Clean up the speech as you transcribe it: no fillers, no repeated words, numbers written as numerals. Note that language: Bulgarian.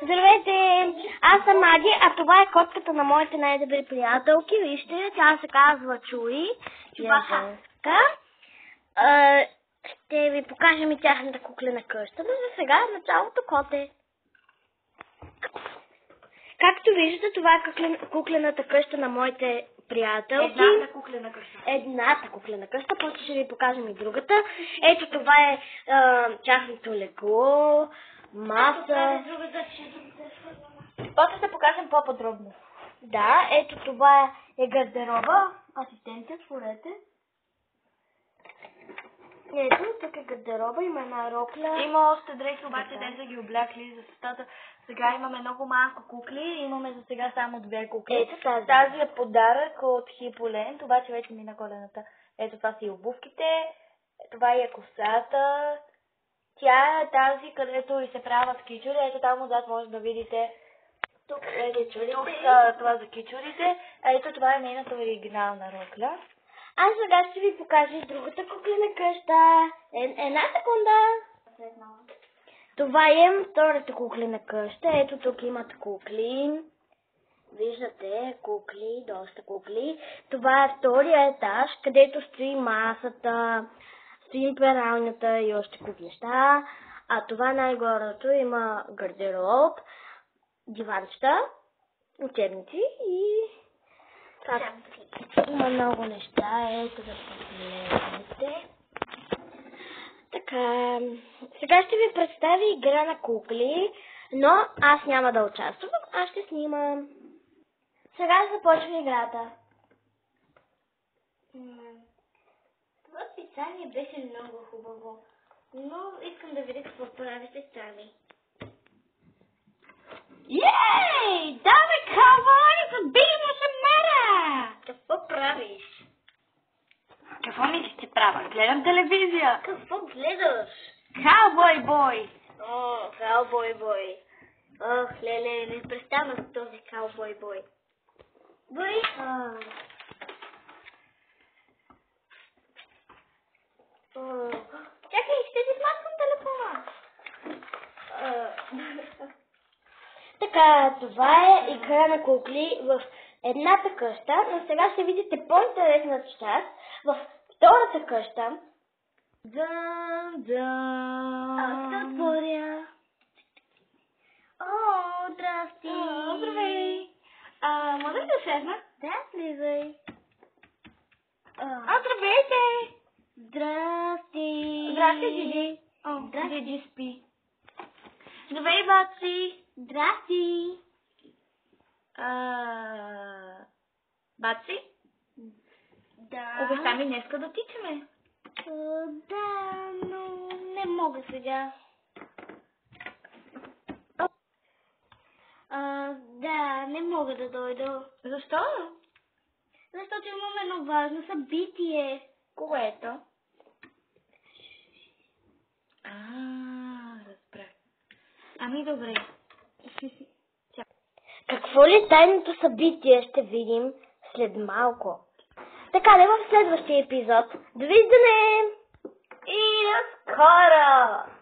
Здравейте, аз съм Ади, а това е котката на моите най-добри приятелки. Вижте, тя се казва Чуи. Ще ви покажем и тяхната куклена къща, но за сега началото коте. Както виждате, това е куклената къща на моите приятелки. Едната куклена къща, после ще ви покажем и другата. Ето това е тяхното легло, маса. После ще покажем по-подробно. Да, ето това е гардероба. Асистенция, отворете. Ето, тук е гардероба, има една рокля. Има още дрехи, обаче те са ги облякли, защото сега имаме много малко кукли, имаме за сега само 2 кукли. Ето тази. Тази е подарък от Хиполент, обаче вече мина колената. Ето това са и обувките, това е косата. Тя е тази, където и се правят кичури. Ето там отзад може да видите. Тук са това за кичурите. А ето това е нейната оригинална рокля. Аз сега ще ви покажа и другата куклена къща. Една секунда. Това е втората куклена къща. Ето тук имат кукли. Виждате кукли, доста кукли. Това е втория етаж, където стои масата, стои пералнята и още куп неща. А това най-горето има гардероб, диванчета, учебници и има много неща. Ето да погледнете. Така, сега ще ви представя игра на кукли, но аз няма да участвам, аз ще снимам. Сега започва играта. Това списание беше много хубаво, но искам да видя какво правите сами. Ей! Давай, кавой! Забиймо се мера! Какво правиш? Какво мислиш, че правя? Гледам телевизия. Какво гледаш? Каубой бой! О, каубой бой. Ох, леле, не представя с този каубой бой. Бой? Чакай, ще си смачкам телефона. Така, това е игра на кукли в едната къща, но сега ще видите по-интересната част в втората къща. Аз се отворя. О, здрасти. Здравей. Може ли да седна? Да, влизай. Здравейте. Здрасти. Здрасти, Диди. Здрасти. Диди спи. Здравей, баци. Здрасти. Баци? Да. Обеща ми днеска да тичаме. Да, но не мога сега. Да, не мога да дойда. Защо? Защото имам едно важно събитие. Което? Разбрах. Ами добре. Какво ли е тайното събитие ще видим след малко. Така, да в следващия епизод. Довиждане! И до скоро!